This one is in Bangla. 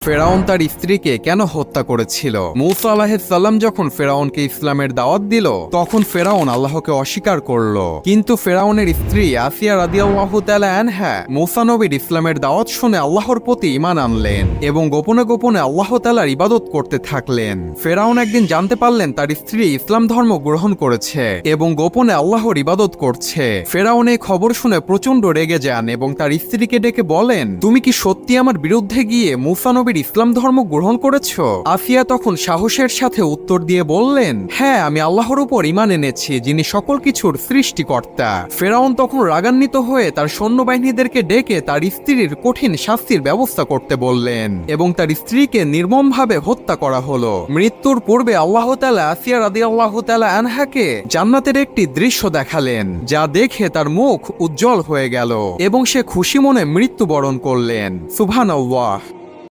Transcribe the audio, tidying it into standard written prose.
ফেরাউন তার স্ত্রীকে কেন হত্যা করেছিল? মূসা আলাইহিস সালাম যখন ফেরাউনকে ইসলামের দাওয়াত দিল, তখন ফেরাউন আল্লাহকে অস্বীকার করল। কিন্তু ফেরাউনের স্ত্রী আসিয়া রাদিয়াল্লাহু তাআলা আনহা মূসা নবীর ইসলামের দাওয়াত শুনে আল্লাহর প্রতি ঈমান আনলেন এবং গোপনে গোপনে আল্লাহ তাআলার ইবাদত করতে থাকলেন। ফেরাউন একদিন জানতে পারলেন তার স্ত্রী ইসলাম ধর্ম গ্রহণ করেছে এবং গোপনে আল্লাহর ইবাদত করছে। ফেরাউন এই খবর শুনে প্রচন্ড রেগে যান এবং তার স্ত্রীকে ডেকে বলেন, তুমি কি সত্যি আমার বিরুদ্ধে গিয়ে মূসা নবীর ইসলাম ধর্ম গ্রহণ করেছো? আসিয়া তখন সাহসের সাথে উত্তর দিয়ে বললেন, হ্যাঁ, আমি আল্লাহর উপর ঈমান এনেছি, যিনি সকল কিছুর সৃষ্টিকর্তা। ফেরাউন তখন রাগান্বিত হয়ে তার সৈন্যবাহিনীদেরকে ডেকে তার স্ত্রীর কঠিন শাস্তির ব্যবস্থা করতে বললেন এবং তার স্ত্রীকে নির্মমভাবে হত্যা করা হলো। মৃত্যুর পূর্বে আল্লাহ তাআলা আসিয়া রাদিয়াল্লাহু তাআলা আনহাকে জান্নাতের একটি দৃশ্য দেখালেন, যা দেখে তার মুখ উজ্জ্বল হয়ে গেল এবং সে খুশি মনে মৃত্যুবরণ করলেন। সুবহানাল্লাহ।